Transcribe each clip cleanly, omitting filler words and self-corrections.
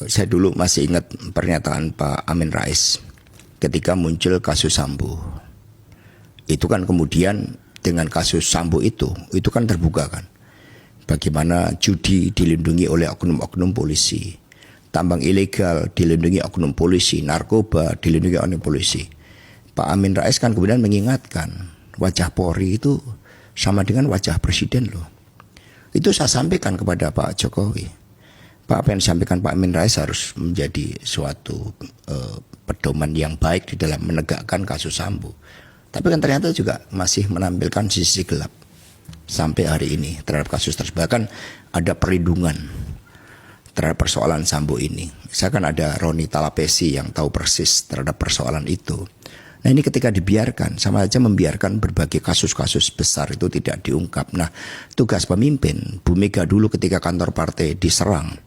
Saya dulu masih ingat pernyataan Pak Amin Rais ketika muncul kasus Sambo. Itu kan kemudian dengan kasus Sambo itu kan terbuka kan. Bagaimana judi dilindungi oleh oknum-oknum polisi, tambang ilegal dilindungi oknum polisi, narkoba dilindungi oleh polisi. Pak Amin Rais kan kemudian mengingatkan wajah Polri itu sama dengan wajah presiden loh. Itu saya sampaikan kepada Pak Jokowi. Pak, apa yang disampaikan Pak Amin Rais harus menjadi suatu pedoman yang baik di dalam menegakkan kasus Sambo. Tapi kan ternyata juga masih menampilkan sisi gelap sampai hari ini terhadap kasus tersebut. Bahkan ada perlindungan terhadap persoalan Sambo ini. Saya kan ada Roni Talapesi yang tahu persis terhadap persoalan itu. Nah ini ketika dibiarkan, sama saja membiarkan berbagai kasus-kasus besar itu tidak diungkap. Nah tugas pemimpin, Bu Mega dulu ketika kantor partai diserang,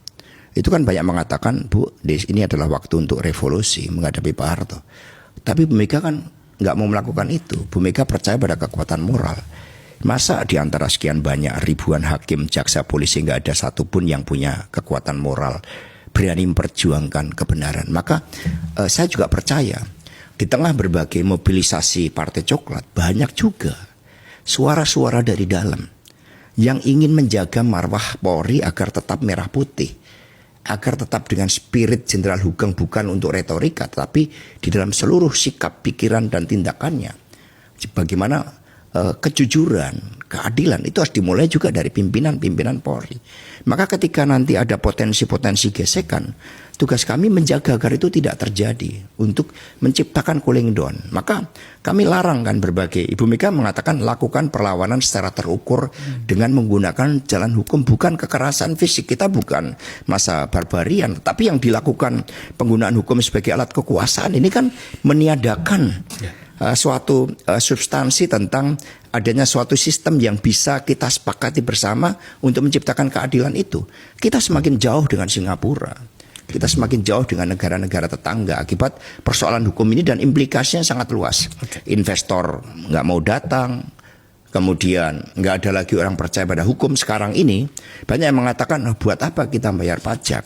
itu kan banyak mengatakan, Bu, ini adalah waktu untuk revolusi menghadapi Pak Harto. Tapi Bu Mega kan nggak mau melakukan itu. Bu Mega percaya pada kekuatan moral. Masa di antara sekian banyak ribuan hakim, jaksa, polisi nggak ada satupun yang punya kekuatan moral, berani memperjuangkan kebenaran. Maka saya juga percaya di tengah berbagai mobilisasi Partai Coklat banyak juga suara-suara dari dalam yang ingin menjaga marwah Polri agar tetap merah putih, agar tetap dengan spirit Jenderal Hugeng, bukan untuk retorika, tapi di dalam seluruh sikap, pikiran, dan tindakannya. Bagaimana kejujuran, keadilan itu harus dimulai juga dari pimpinan-pimpinan Polri. Maka ketika nanti ada potensi-potensi gesekan, tugas kami menjaga agar itu tidak terjadi, untuk menciptakan cooling down. Maka kami larang kan berbagai, Ibu Mega mengatakan lakukan perlawanan secara terukur dengan menggunakan jalan hukum, bukan kekerasan fisik. Kita bukan masa barbarian, tapi yang dilakukan penggunaan hukum sebagai alat kekuasaan ini kan meniadakan suatu substansi tentang adanya suatu sistem yang bisa kita sepakati bersama untuk menciptakan keadilan itu. Kita semakin jauh dengan Singapura, kita semakin jauh dengan negara-negara tetangga akibat persoalan hukum ini, dan implikasinya sangat luas. Investor nggak mau datang, kemudian nggak ada lagi orang percaya pada hukum. Sekarang ini banyak yang mengatakan, buat apa kita bayar pajak?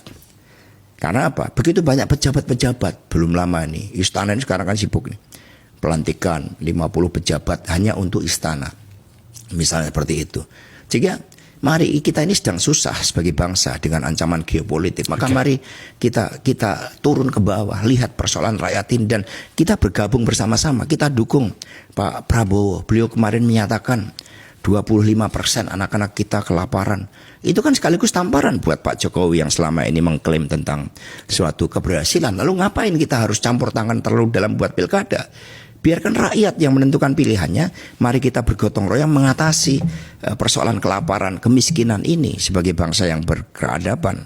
Karena apa? Begitu banyak pejabat-pejabat. Belum lama nih, istana ini sekarang kan sibuk nih, pelantikan 50 pejabat hanya untuk istana, misalnya seperti itu. Jika mari, kita ini sedang susah sebagai bangsa dengan ancaman geopolitik. Maka mari kita turun ke bawah, lihat persoalan rakyat ini, dan kita bergabung bersama-sama. Kita dukung Pak Prabowo. Beliau kemarin menyatakan 25% anak-anak kita kelaparan. Itu kan sekaligus tamparan buat Pak Jokowi yang selama ini mengklaim tentang suatu keberhasilan. Lalu ngapain kita harus campur tangan terlalu dalam buat pilkada? Biarkan rakyat yang menentukan pilihannya. Mari kita bergotong royong mengatasi persoalan kelaparan, kemiskinan ini sebagai bangsa yang berkeadaban.